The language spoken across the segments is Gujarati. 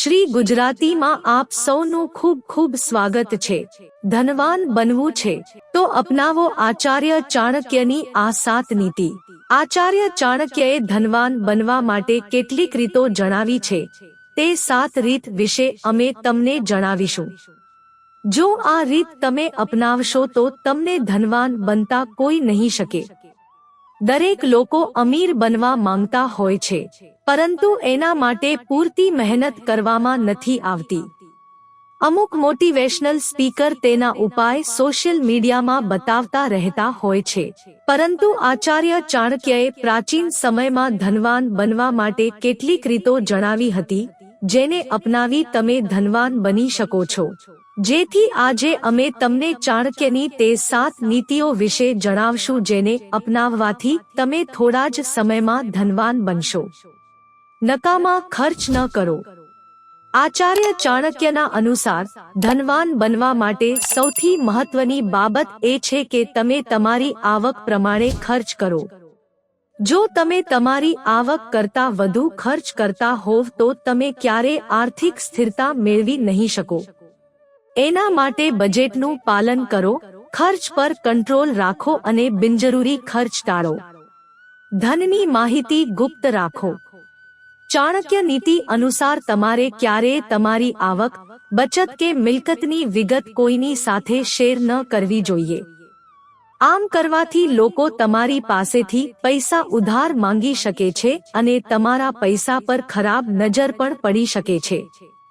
શ્રી ગુજરાતીમાં આપ સૌનું ખૂબ ખૂબ સ્વાગત છે। ધનવાન બનવું છે તો અપનાવો આચાર્ય ચાણક્યની આ 7 નીતિ। આચાર્ય ચાણક્યએ ધનવાન બનવા માટે કેટલીક રીતો જણાવી છે। તે 7 રીત વિશે અમે તમને જણાવીશું। જો આ રીત તમે અપનાવશો તો તમને ધનવાન બનતા કોઈ નહીં શકે। દરેક લોકો અમીર બનવા માંગતા હોય છે, પરંતુ એના માટે પૂરતી મહેનત કરવામાં નથી આવતી। અમુક મોટિવેશનલ સ્પીકર તેના ઉપાય સોશિયલ મીડિયામાં બતાવતા રહેતા હોય છે, પરંતુ આચાર્ય ચાણક્યએ પ્રાચીન સમયમાં ધનવાન બનવા માટે કેટલીક રીતો જણાવી હતી, જેને અપનાવી તમે ધનવાન બની શકો છો। જેથી આજે અમે તમને ચાણક્યની તે 7 નીતિઓ વિશે જણાવશું, જેને અપનાવવાથી તમે થોડા જ સમયમાં ધનવાન બનશો। નકામા ખર્ચ ન કરો। આચાર્ય ચાણક્યના અનુસાર ધનવાન બનવા માટે સૌથી મહત્વની બાબત એ છે કે તમે તમારી આવક પ્રમાણે ખર્ચ કરો। જો તમે તમારી આવક કરતાં વધુ ખર્ચ કરતા હોવ તો તમે ક્યારેય આર્થિક સ્થિરતા મેળવી નહીં શકો। એના માટે બજેટનું પાલન કરો, ખર્ચ પર કંટ્રોલ રાખો અને બિનજરૂરી ખર્ચ ટાળો। ધનની માહિતી ગુપ્ત રાખો। ચાણક્ય નીતિ અનુસાર તમારે ક્યારેય તમારી આવક, બચત કે મિલકતની વિગત કોઈની સાથે શેર ન કરવી જોઈએ। આમ કરવાથી લોકો તમારી પાસેથી પૈસા ઉધાર માંગી શકે છે અને તમારા પૈસા પર ખરાબ નજર પણ પડી શકે છે।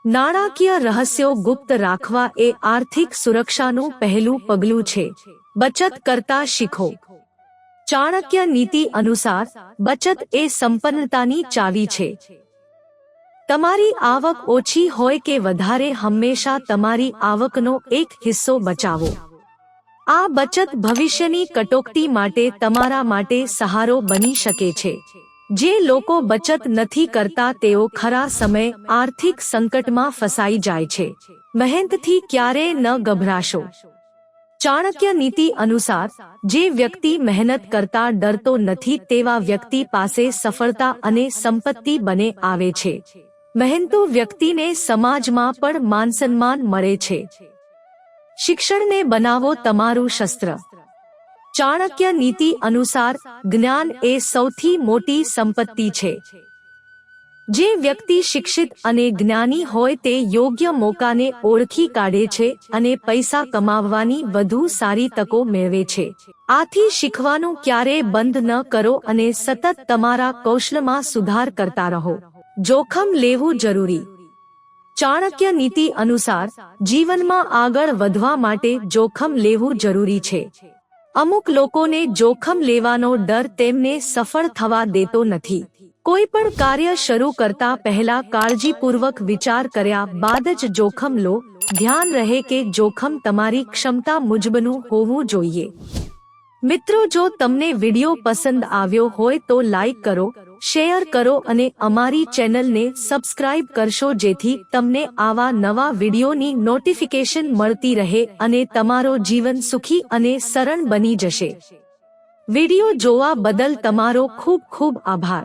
નાણાકીય રહસ્યો ગુપ્ત રાખવા એ આર્થિક સુરક્ષાનું પહેલું પગલું છે। બચત કરતા શીખો। ચાણક્ય નીતિ અનુસાર બચત એ સંપન્નતાની ચાવી છે। તમારી આવક ઓછી હોય કે વધારે, હંમેશા તમારી આવકનો એક હિસ્સો બચાવો। આ બચત ભવિષ્યની કટોકટી માટે તમારા માટે સહારો બની શકે છે। જે લોકો બચત નથી કરતા તેઓ ખરા સમયે આર્થિક સંકટમાં ફસાઈ જાય છે। મહેનતથી ક્યારેય ન ગભરાશો। ચાણક્ય નીતિ અનુસાર જે વ્યક્તિ મહેનત કરતા ડરતો નથી તેવા વ્યક્તિ પાસે સફળતા અને સંપત્તિ બને આવે છે। મહેનતુ વ્યક્તિને સમાજમાં પણ માનસન્માન મળે છે। શિક્ષણને બનાવો તમારું શસ્ત્ર। ચાણક્ય નીતિ અનુસાર જ્ઞાન એ સૌથી મોટી સંપત્તિ છે। જે વ્યક્તિ શિક્ષિત અને જ્ઞાની હોય તે યોગ્ય મોકાને ઓળખી કાઢે છે અને પૈસા કમાવવાની વધુ સારી તકો મેળવે છે। આથી શીખવાનું ક્યારેય બંધ ન કરો અને સતત તમારા કૌશલમાં સુધાર કરતા રહો। જોખમ લેવું જરૂરી। ચાણક્ય નીતિ અનુસાર જીવનમાં આગળ વધવા માટે જોખમ લેવું જરૂરી છે। અમુક લોકોને જોખમ લેવાનો ડર તેમને સફળ થવા દેતો નથી। કોઈ પણ કાર્ય શરૂ કરતા પહેલા કાળજીપૂર્વક વિચાર કર્યા બાદ જ જોખમ લો। ધ્યાન રહે કે જોખમ તમારી ક્ષમતા મુજબનું હોવું જોઈએ। મિત્રો, જો તમને વિડિયો પસંદ આવ્યો હોય તો લાઈક કરો, શેર કરો અને અમારી ચેનલને સબસ્ક્રાઇબ કરશો, જેથી તમને આવા નવા વિડિયોની નોટિફિકેશન મળતી રહે અને તમારો જીવન સુખી અને સરળ બની જશે। વિડિયો જોવા બદલ તમારો ખૂબ ખૂબ આભાર।